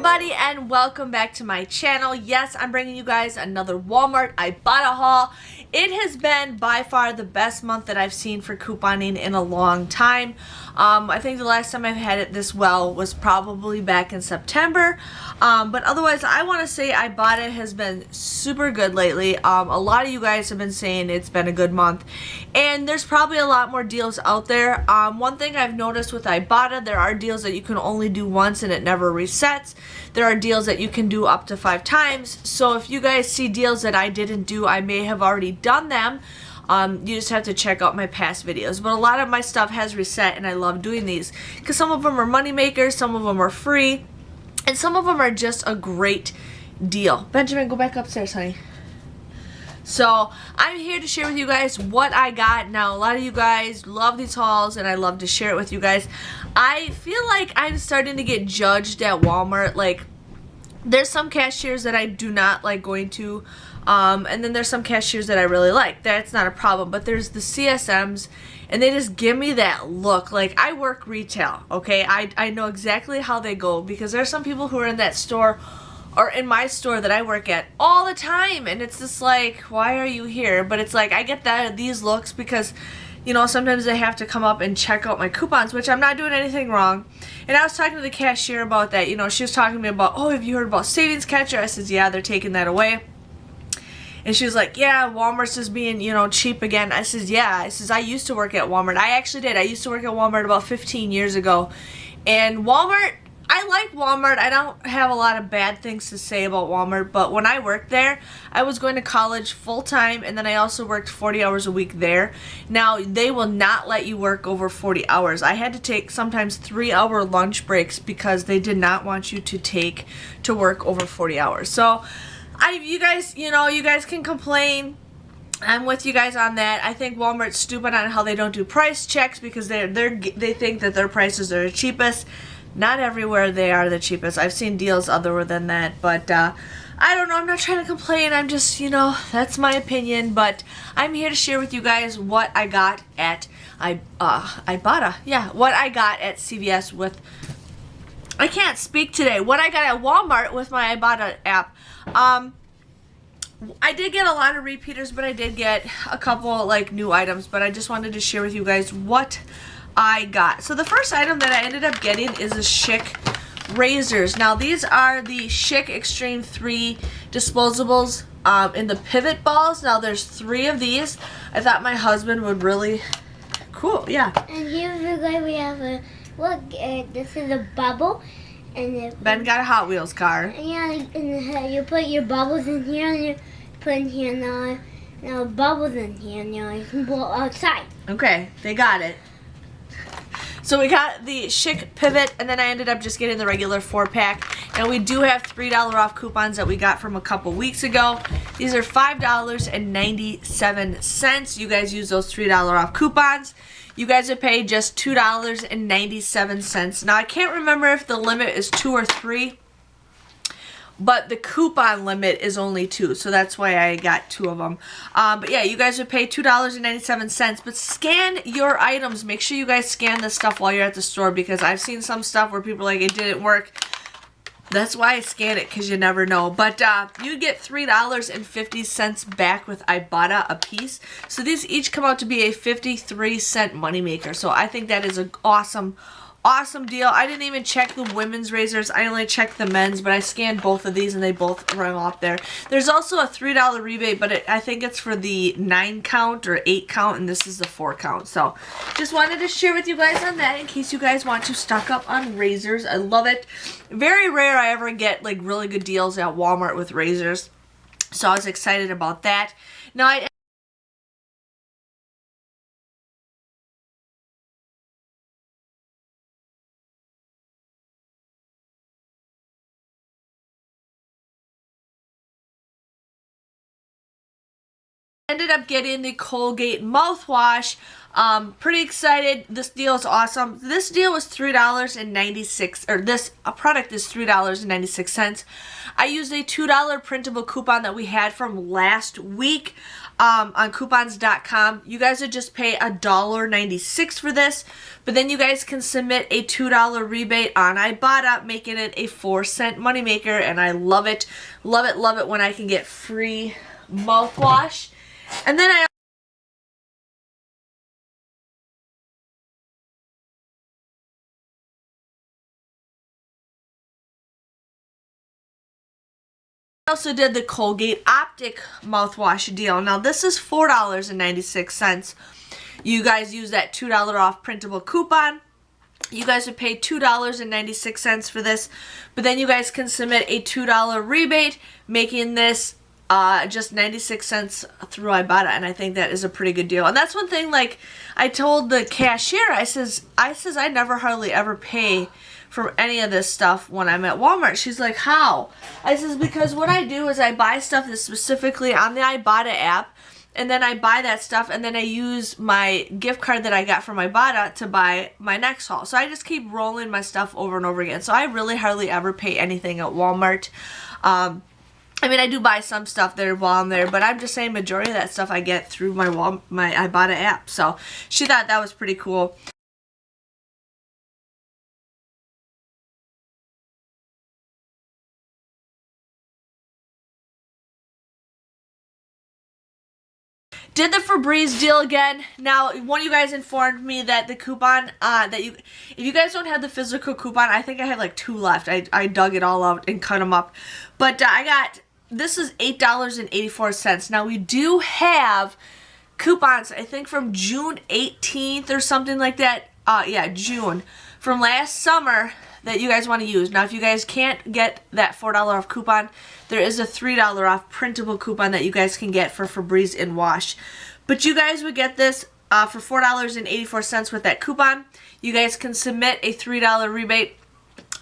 everybody, and welcome back to my channel. Yes, I'm bringing you guys another Walmart Ibotta haul. It has been by far the best month that I've seen for couponing in a long time. I think the last time I've had it this well was probably back in September. But otherwise, I want to say Ibotta has been super good lately. A lot of you guys have been saying it's been a good month. And there's probably a lot more deals out there. One thing I've noticed with Ibotta, there are deals that you can only do once and it never resets. There are deals that you can do up to 5 times. So if you guys see deals that I didn't do, I may have already done them. You just have to check out my past videos. But a lot of my stuff has reset, and I love doing these because some of them are money makers, some of them are free, and some of them are just a great deal. Benjamin, go back upstairs, honey. So I'm here to share with you guys what I got. Now, a lot of you guys love these hauls, and I love to share it with you guys. I feel like I'm starting to get judged at Walmart. Like, there's some cashiers that I do not like going to, and then there's some cashiers that I really like. That's not a problem. But there's the CSMs, and they just give me that look. Like, I work retail, okay? I know exactly how they go, because there's some people who are in that store or in my store that I work at all the time, and it's just like, why are you here? But it's like, I get these looks because, you know, sometimes they have to come up and check out my coupons, which I'm not doing anything wrong. And I was talking to the cashier about that. You know, she was talking to me about, oh, have you heard about Savings Catcher? I said, yeah, they're taking that away. And she was like, yeah, Walmart's just being, you know, cheap again. I says, yeah. I says, I used to work at Walmart. I actually did. I used to work at Walmart about 15 years ago. And Walmart, I like Walmart. I don't have a lot of bad things to say about Walmart, but when I worked there, I was going to college full-time, and then I also worked 40 hours a week there. Now, they will not let you work over 40 hours. I had to take sometimes 3-hour lunch breaks because they did not want you to work over 40 hours. So, you guys, you know, you guys can complain. I'm with you guys on that. I think Walmart's stupid on how they don't do price checks because they think that their prices are the cheapest. Not everywhere they are the cheapest. I've seen deals other than that, but I don't know. I'm not trying to complain. I'm just, you know, that's my opinion. But I'm here to share with you guys what I got at Ibotta. Yeah, what I got at CVS with. I can't speak today. What I got at Walmart with my Ibotta app. I did get a lot of repeaters, but I did get a couple like new items. But I just wanted to share with you guys what I got. So the first item that I ended up getting is the Schick razors. Now these are the Schick Extreme 3 disposables in the pivot balls. Now there's 3 of these. I thought my husband would really cool. Yeah. And here's the guy we have a look. This is a bubble, and Ben got a Hot Wheels car. Yeah, and you put your bubbles in here, and you put in here now bubbles in here. Now you can blow outside. Okay, they got it. So we got the Schick Pivot, and then I ended up just getting the regular 4-pack. And we do have $3 off coupons that we got from a couple weeks ago. These are $5.97. You guys use those $3 off coupons. You guys would pay just $2.97. Now I can't remember if the limit is 2 or 3. But the coupon limit is only 2, so that's why I got 2 of them. But yeah, you guys would pay $2.97. But scan your items. Make sure you guys scan this stuff while you're at the store, because I've seen some stuff where people are like, it didn't work. That's why I scan it, because you never know. But you get $3.50 back with Ibotta a piece. So these each come out to be a 53-cent moneymaker. So I think that is an awesome deal. I didn't even check the women's razors. I only checked the men's, but I scanned both of these and they both run off there. There's also a $3 rebate, but I think it's for the 9 count or 8 count, and this is the 4 count. So just wanted to share with you guys on that in case you guys want to stock up on razors. I love it. Very rare I ever get like really good deals at Walmart with razors. So I was excited about that. Now I ended up getting the Colgate mouthwash. Pretty excited. This deal is awesome. This deal was $3.96, or this product is $3.96. I used a $2 printable coupon that we had from last week. on coupons.com. You guys would just pay $1.96 for this, but then you guys can submit a $2 rebate on Ibotta, making it a 4-cent moneymaker, and I love it. Love it, love it when I can get free mouthwash. And then I also did the Colgate Optic mouthwash deal. Now this is $4.96. You guys use that $2 off printable coupon. You guys would pay $2.96 for this, but then you guys can submit a $2 rebate, making this just 96 cents through Ibotta, and I think that is a pretty good deal. And that's one thing, like I told the cashier, I says I never hardly ever pay for any of this stuff when I'm at Walmart. She's like, how? I says, because what I do is I buy stuff that's specifically on the Ibotta app, and then I buy that stuff, and then I use my gift card that I got from Ibotta to buy my next haul. So I just keep rolling my stuff over and over again. So I really hardly ever pay anything at Walmart. I mean, I do buy some stuff there while I'm there, but I'm just saying majority of that stuff I get through my Ibotta app. So she thought that was pretty cool. Did the Febreze deal again. Now, one of you guys informed me that the coupon, if you guys don't have the physical coupon, I think I have like 2 left. I dug it all out and cut them up. But this is $8.84. Now, we do have coupons, I think from June 18th or something like that. Yeah, June. From last summer that you guys want to use. Now, if you guys can't get that $4 off coupon, there is a $3 off printable coupon that you guys can get for Febreze and Wash. But you guys would get this for $4.84 with that coupon. You guys can submit a $3 rebate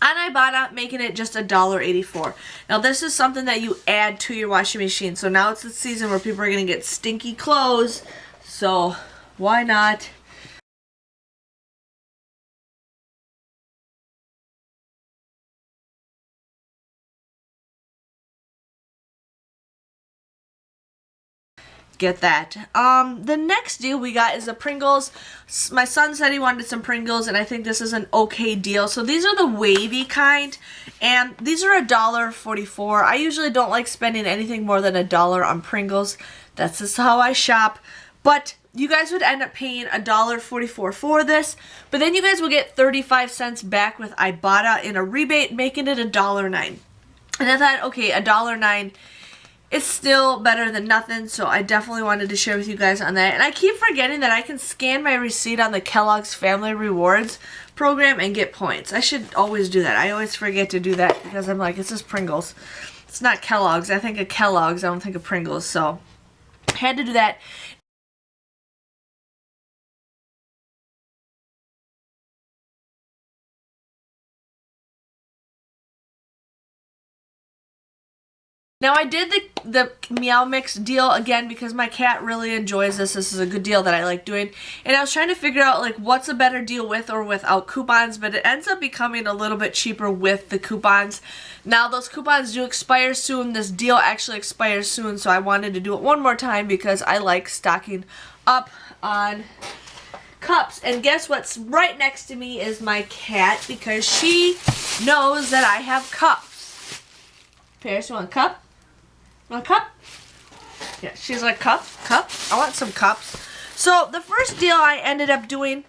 on Ibotta, making it just $1.84. Now, this is something that you add to your washing machine. So now it's the season where people are going to get stinky clothes. So why not? Get that. The next deal we got is the Pringles. My son said he wanted some Pringles, and I think this is an okay deal. So these are the wavy kind, and these are $1.44. I usually don't like spending anything more than $1 on Pringles. That's just how I shop. But you guys would end up paying $1.44 for this, but then you guys will get 35 cents back with Ibotta in a rebate, making it $1.09. And I thought, okay, $1.09. It's still better than nothing, so I definitely wanted to share with you guys on that. And I keep forgetting that I can scan my receipt on the Kellogg's Family Rewards program and get points. I should always do that. I always forget to do that because I'm like, it's just Pringles. It's not Kellogg's. I think of Kellogg's. I don't think of Pringles, so I had to do that. Now, I did the Meow Mix deal again because my cat really enjoys this. This is a good deal that I like doing. And I was trying to figure out, like, what's a better deal with or without coupons, but it ends up becoming a little bit cheaper with the coupons. Now, those coupons do expire soon. This deal actually expires soon, so I wanted to do it one more time because I like stocking up on cups. And guess what's right next to me is my cat because she knows that I have cups. Paris, you want a cup? Want a cup? Yeah, she's like, cup? I want some cups. So the first deal I ended up doing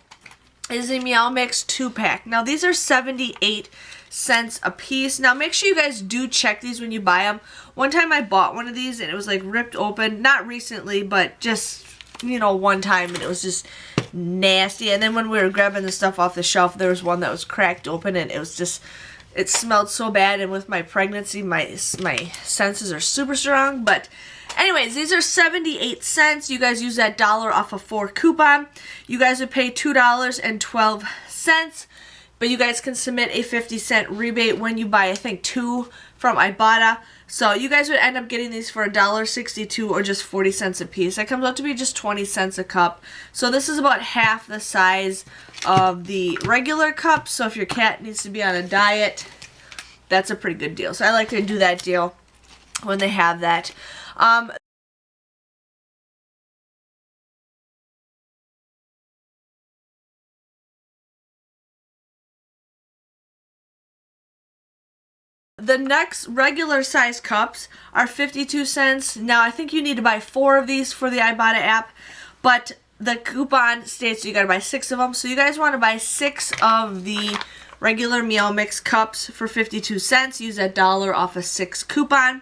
is a Meow Mix 2-pack. Now these are 78 cents a piece. Now make sure you guys do check these when you buy them. One time I bought one of these and it was like ripped open. Not recently, but just, you know, one time, and it was just nasty. And then when we were grabbing the stuff off the shelf, there was one that was cracked open and it was just... It smelled so bad, and with my pregnancy, my senses are super strong. But anyways, these are 78 cents. You guys use that $1 off a 4 coupon. You guys would pay $2.12, but you guys can submit a 50-cent rebate when you buy, I think, 2 from Ibotta. So you guys would end up getting these for $1.62 or just 40 cents a piece. That comes out to be just 20 cents a cup. So this is about half the size of the regular cup. So if your cat needs to be on a diet, that's a pretty good deal. So I like to do that deal when they have that. the next regular size cups are 52 cents. Now I think you need to buy 4 of these for the Ibotta app, but the coupon states you gotta buy 6 of them. So you guys want to buy 6 of the regular Meow Mix cups for 52 cents. Use that $1 off a 6 coupon.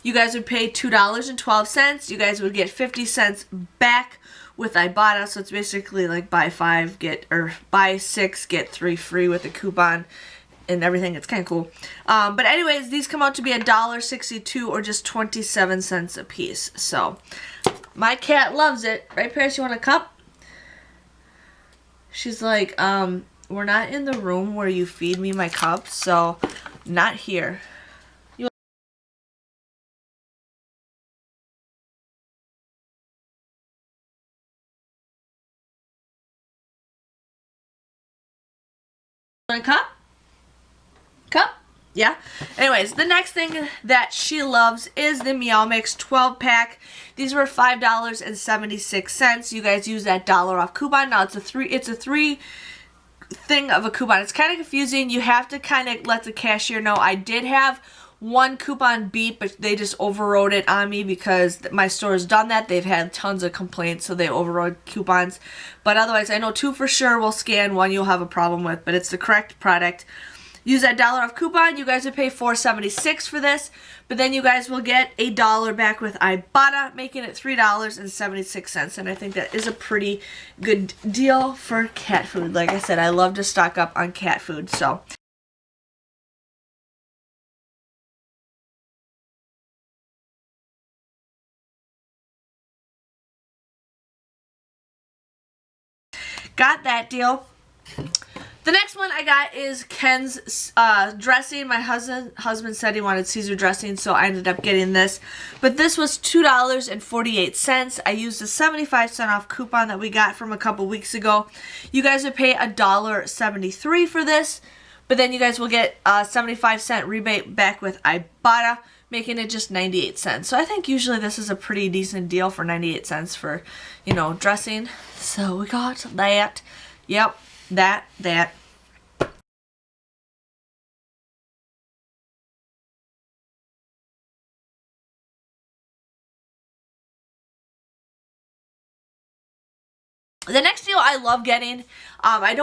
You guys would pay $2.12. You guys would get 50 cents back with Ibotta. So it's basically like buy 5 get, or buy 6 get 3 free with the coupon and everything. It's kind of cool. But anyways, these come out to be $1.62 or just 27 cents a piece. So my cat loves it. Right, Paris? You want a cup? She's like, we're not in the room where you feed me my cups, so not here. You want a cup? Cup? Yeah. Anyways, the next thing that she loves is the Meow Mix 12-pack. These were $5.76. You guys use that $1 off coupon. Now it's a three thing of a coupon. It's kind of confusing. You have to kind of let the cashier know. I did have one coupon beep, but they just overrode it on me because my store has done that. They've had tons of complaints, so they overrode coupons. But otherwise, I know 2 for sure will scan, 1 you'll have a problem with, but it's the correct product. Use that $1 off coupon. You guys would pay $4.76 for this, but then you guys will get $1 back with Ibotta, making it $3.76. And I think that is a pretty good deal for cat food. Like I said, I love to stock up on cat food, so. Got that deal. The next one I got is Ken's dressing. My husband said he wanted Caesar dressing, so I ended up getting this. But this was $2.48. I used a 75-cent off coupon that we got from a couple weeks ago. You guys would pay $1.73 for this, but then you guys will get a 75-cent rebate back with Ibotta, making it just 98 cents. So I think usually this is a pretty decent deal for 98 cents for, you know, dressing. So we got that. Yep. That. The next deal I love getting, I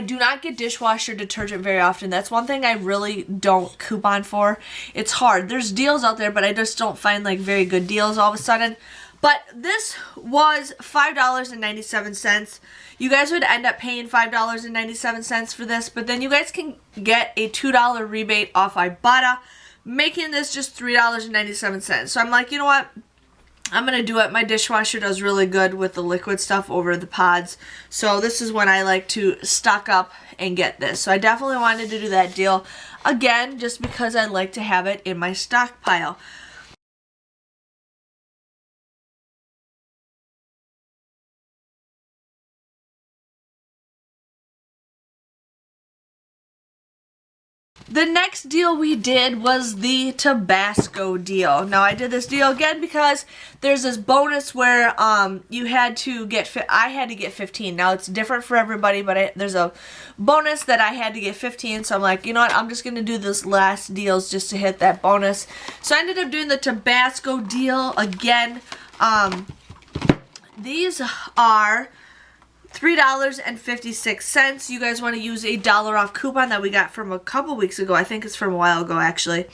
do not get dishwasher detergent very often. That's one thing I really don't coupon for. It's hard. There's deals out there, but I just don't find like very good deals all of a sudden. But this was $5.97. You guys would end up paying $5.97 for this, but then you guys can get a $2 rebate off Ibotta, making this just $3.97. So I'm like, you know what? I'm going to do it. My dishwasher does really good with the liquid stuff over the pods. So this is when I like to stock up and get this. So I definitely wanted to do that deal again, just because I like to have it in my stockpile. The next deal we did was the Tabasco deal. Now I did this deal again because there's this bonus where you had to get I had to get 15. Now it's different for everybody, but there's a bonus that I had to get 15. So I'm like, you know what? I'm just gonna do this last deals just to hit that bonus. So I ended up doing the Tabasco deal again. These are $3.56. You guys want to use a $1 off coupon that we got from a couple weeks ago. I think it's from a while ago, actually.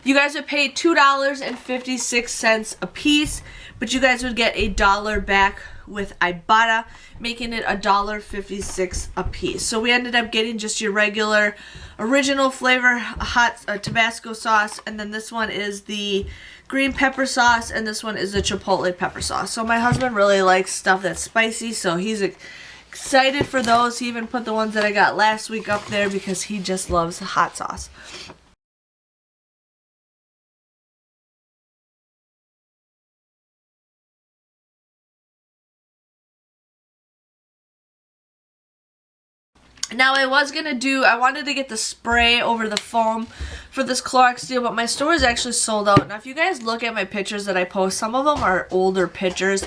You guys would pay $2.56 a piece, but you guys would get $1 back with Ibotta, making it $1.56 a piece. So we ended up getting just your regular original flavor hot Tabasco sauce, and then this one is the green pepper sauce, and this one is the chipotle pepper sauce. So my husband really likes stuff that's spicy, so he's excited for those. He even put the ones that I got last week up there because he just loves hot sauce. Now I wanted to get the spray over the foam for this Clorox deal, but my store is actually sold out. Now, if you guys look at my pictures that I post, some of them are older pictures.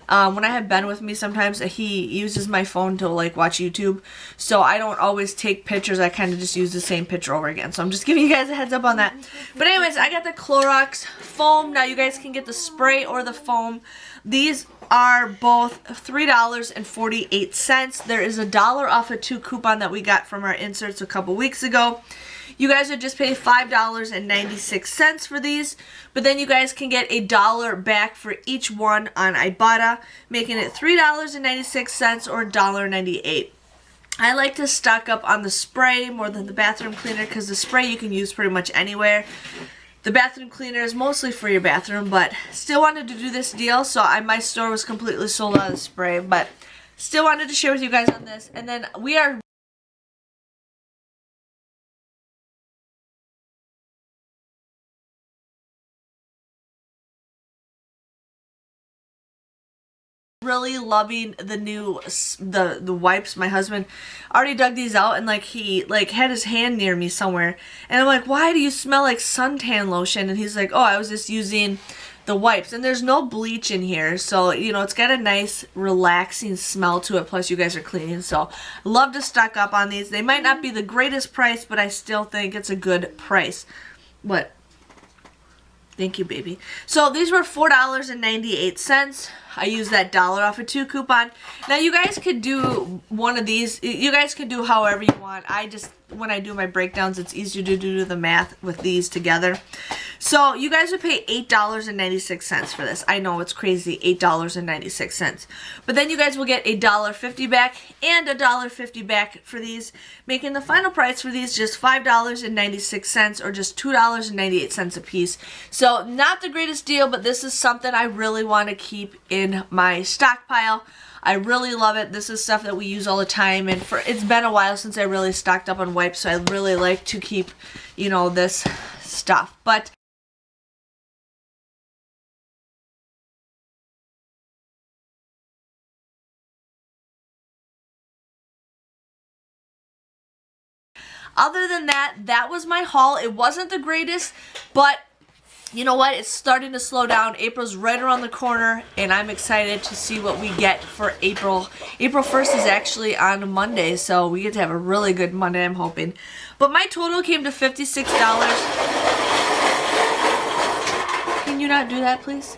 When I have Ben with me, sometimes he uses my phone to like watch YouTube, so I don't always take pictures. I kind of just use the same picture over again. So I'm just giving you guys a heads up on that. But anyways, I got the Clorox foam. Now you guys can get the spray or the foam. These are both $3.48. There is $1 off a 2 coupon that we got from our inserts a couple weeks ago. You guys would just pay $5.96 for these, but then you guys can get $1 back for each one on Ibotta, making it $3.96 or $1.98. I like to stock up on the spray more than the bathroom cleaner because the spray you can use pretty much anywhere. The bathroom cleaner is mostly for your bathroom, but still wanted to do this deal, so my store was completely sold out of spray, but still wanted to share with you guys on this. And then we are really loving the new the wipes. My husband already dug these out, and like he had his hand near me somewhere, and I'm like, why do you smell like suntan lotion? And he's like, oh, I was just using the wipes. And there's no bleach in here, so you know, it's got a nice relaxing smell to it, plus you guys are cleaning, so love to stock up on these. They might not be the greatest price, but I still think it's a good price. What? Thank you, baby. So these were $4.98. I used that $1 off a 2 coupon. Now you guys could do one of these. You guys could do however you want. I just, when I do my breakdowns, it's easier to do the math with these together. So you guys would pay $8.96 for this. I know it's crazy, $8.96. But then you guys will get $1.50 back and $1.50 back for these, making the final price for these just $5.96 or just $2.98 a piece. So not the greatest deal, but this is something I really want to keep in my stockpile. I really love it. This is stuff that we use all the time, and it's been a while since I really stocked up on wipes, so I really like to keep, you know, this stuff. But other than that, that was my haul. It wasn't the greatest, but you know what? It's starting to slow down. April's right around the corner, and I'm excited to see what we get for April. April 1st is actually on Monday, so we get to have a really good Monday, I'm hoping. But my total came to $56. Can you not do that, please?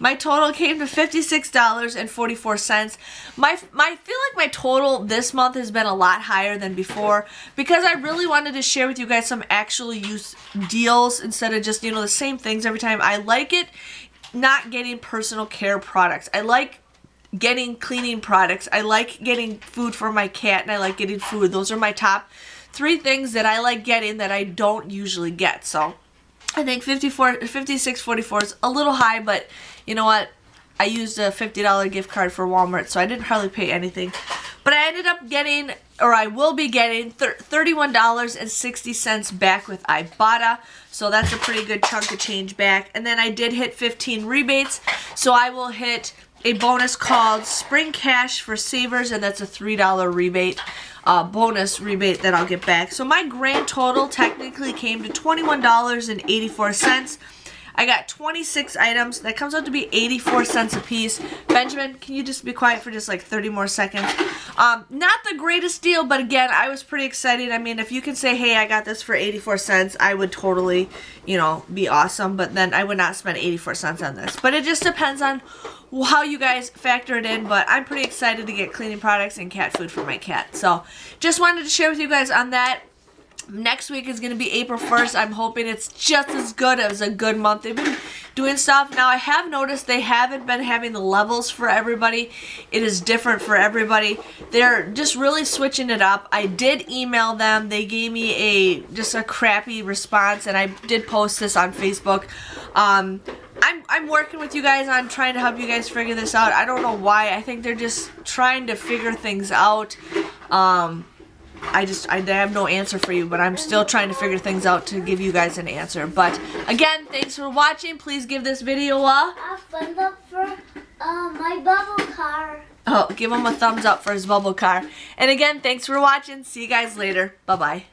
My total came to $56.44. I feel like my total this month has been a lot higher than before because I really wanted to share with you guys some actual use deals instead of just, you know, the same things every time. I like it not getting personal care products. I like getting cleaning products. I like getting food for my cat, and I like getting food. Those are my top 3 things that I like getting that I don't usually get. So I think $56.44 is a little high, but you know what? I used a $50 gift card for Walmart, so I didn't hardly pay anything. But I ended up getting, or I will be getting, $31.60 back with Ibotta. So that's a pretty good chunk of change back. And then I did hit 15 rebates, so I will hit a bonus called Spring Cash for Savers, and that's a $3 rebate. Bonus rebate that I'll get back. So my grand total technically came to $21.84. I got 26 items. That comes out to be 84 cents a piece. Benjamin, can you just be quiet for just like 30 more seconds? Not the greatest deal, but again, I was pretty excited. I mean, if you can say, hey, I got this for 84 cents, I would totally, you know, be awesome. But then I would not spend 84 cents on this. But it just depends on how you guys factor it in, but I'm pretty excited to get cleaning products and cat food for my cat. So just wanted to share with you guys on that. Next week is going to be April 1st. I'm hoping it's just as good as a good month. They've been doing stuff. Now, I have noticed they haven't been having the levels for everybody. It is different for everybody. They're just really switching it up. I did email them. They gave me just a crappy response, and I did post this on Facebook. I'm working with you guys on trying to help you guys figure this out. I don't know why. I think they're just trying to figure things out. I have no answer for you, but I'm still trying to figure things out to give you guys an answer. But again, thanks for watching. Please give this video a thumbs up for my bubble car. Oh, give him a thumbs up for his bubble car. And again, thanks for watching. See you guys later. Bye-bye.